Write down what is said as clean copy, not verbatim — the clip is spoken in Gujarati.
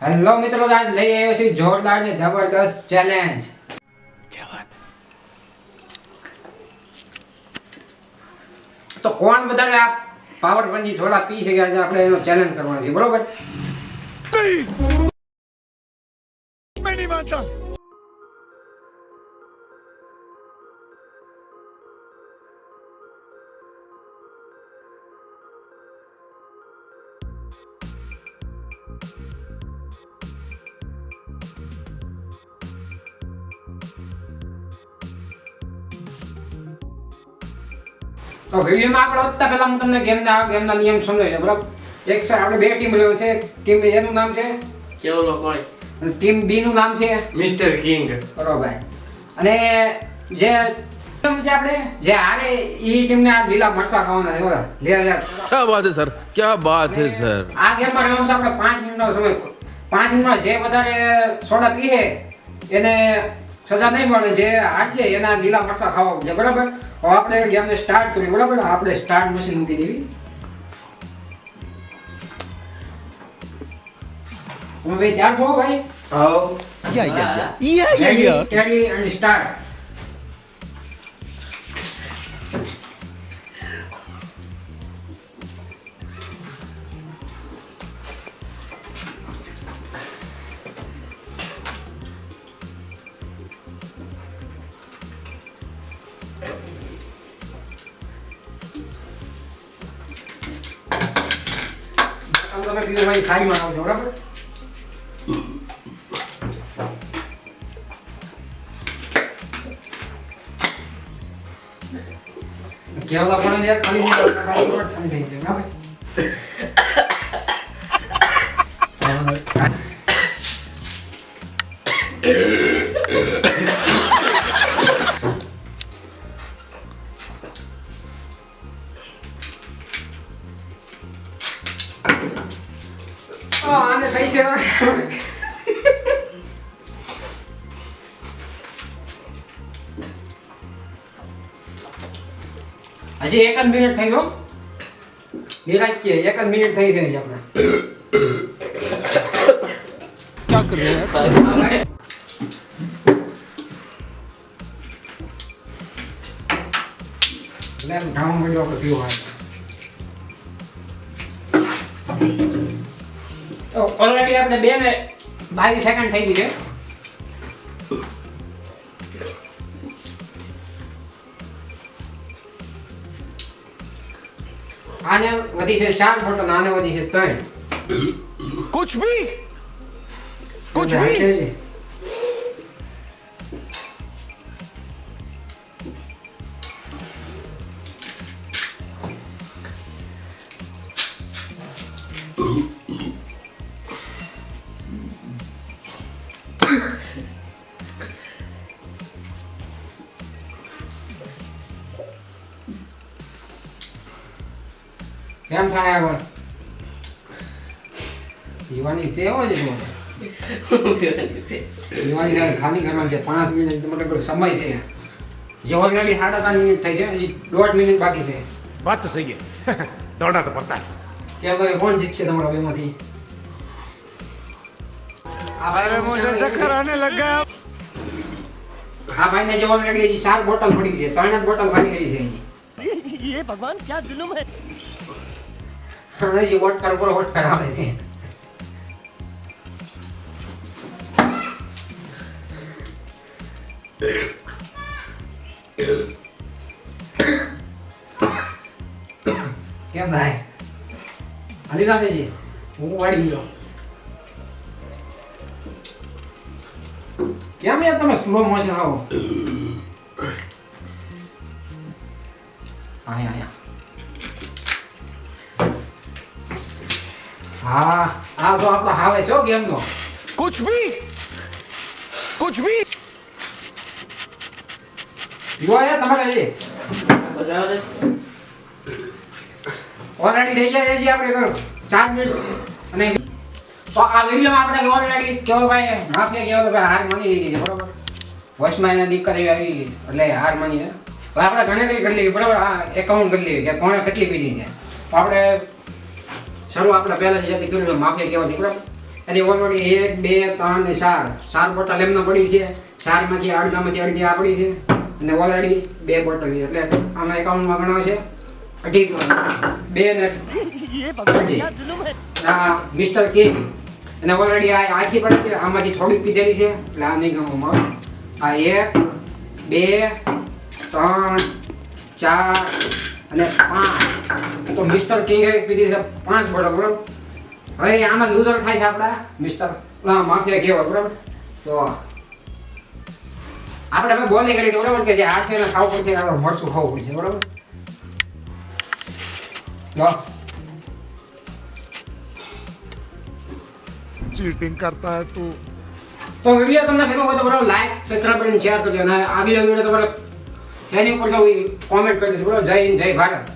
હેલો મિત્રો, આજ લઈ આવ્યો છું જોરદાર ને જબરદસ્ત ચેલેન્જ. क्या बात તો કોણ વધારે આ પાવર પંજી થોડા પી શકે આજે આપણે એનો ચેલેન્જ કરવાનો છે, બરોબર? मैं नहीं मानता. તો વિડીયોમાં આપણે વધતા પહેલા હું તમને ગેમના નિયમ સમજાવી દઉં, બરાબર? એક છે આપણે બે ટીમ લેવો છે. ટીમ A નું નામ છે કેવલો કોણ? અને ટીમ B નું નામ છે મિસ્ટર કિંગ. બરોબર. અને જે ટીમ છે આપણે જે હારે ઈ ટીમને આ લીલા મરચા ખાવાના છે, બરાબર? લે क्या बात है सर, क्या बात है सर. આ ગેમમાં રહેવાનું છે આપણે 5 મિનિટનો સમય. 5 મિનિટમાં જે વધારે સોડા પીએ એને સજા નહીં મળે, જે હારશે એના લીલા મરચા ખાવા છે, બરાબર? હવે આપણે ગેમને સ્ટાર્ટ કરીએ, બરાબર? આપણે સ્ટાર્ટ મશીન મૂકી દેવી. તમે ભાઈ ચાર છો ભાઈ? Steady and start. તમે પીવો ભાઈ, સાઈડમાં આવજો, બરાબર? કેવલા પણ દે ખાલી ઠંડી થઈ જાય, બરાબર? આને થઈ છે હજી 1 જ મિનિટ થઈ ગયો. નિરાજ કે 1 જ મિનિટ થઈ ગઈ છે આપણે. क्या कर रहे हैं? લેમ ઢામ મળ્યો આપણે પીવા. તો ઓલરેડી આપણે 2 ને 22 સેકન્ડ થઈ ગઈ છે. આને વધી છે 4 બોટલ, આને વધી છે 3. कुछ भी कुछ હા, भी છે. કેમ થાય આગળ? પીવાની છે હોય છે પીવાની ખાલી કરવાની છે. 5 મિનિટ તમારે સમય છે. જે ઓલરેડી 3.5 મિનિટ થઈ છે, હજી 1.5 મિનિટ બાકી છે. बात तो सही है. दौड़ना तो पड़ता है. કે ભાઈ કોણ જીતશે તમારા બેમાંથી? આ ભાઈ मुझे चक्कर आने लग गया. આ ભાઈને જે ઓલરેડી હજી 4 બોટલ પડી છે, 3 જ બોટલ ખાલી કરી છે હજી. ये भगवान क्या जुल्म है. અને હજી વોટ કરાવે છે. કેમ ભાઈ? અનિતા છે હું વાડી ગયો. કેમ યાર તમે સ્લો મોશન આવો? આયા હા, આ તો આપણો હાવે છે ગેમનો. कुछ भी પીવો યાર તમારે હજી તો જાવ દે. ઓલરેડી થઈ ગયા છે આપણે 4 મિનિટ. અને તો આ વિડીયોમાં આપણે ઓલરેડી કેવલભાઈ માફિયા કેવલભાઈ હાર માની લીધી છે, બરોબર? વોઇસમાં એને દિક્કત એવી આવી ગઈ એટલે હાર માની છે. હવે આપણે ગણતરી કરી લેવી, બરાબર? આ એકાઉન્ટ કરી લેવી કે કોણે કેટલી પીધી છે. તો આપણે શરૂ આપણે પહેલાથી જેથી કર્યું માફિયા કેવાથી, બરાબર? એની ઓલરેડી 1 2 3 ને 4 બોટલ એમને પડી છે. 4 માંથી અડધી આ પડી છે અને ઓલરેડી 2 બોટલ છે એટલે આમાં એકાઉન્ટમાં ગણાવે છે 2 ને ये भगवान क्या जुल्म है આ મિસ્ટર કિંગ અને ઓલરેડી આ આખી પડી છે આમાંથી થોડીક પીધેલી છે એટલે આ નહીં ગણવામાં આવે. આ 1 2 3 4 અને 5 તો મિસ્ટર કિંગ એ પીધી છે 5 બોટલ બરાબર. હવે આમાં લૂઝર થાય છે આપણા મિસ્ટર માફિયા કહેવાય બરાબર. તો આપણે હવે બોલે કરી બરાબર કે જે આ છે ને ખાવું પડશે મરસું ખાવું પડશે બરાબર. લો चीटिंग करता है तू. તો વિડીયો તમને ગમ્યો હોય તો બરાબર લાઈક સબસ્ક્રાઇબ અને શેર કરજો અને આગળ વિડીયો તમારે એની ઉપર જો કોમેન્ટ કરી દેજો બરાબર. જય હિન્દ જય ભારત.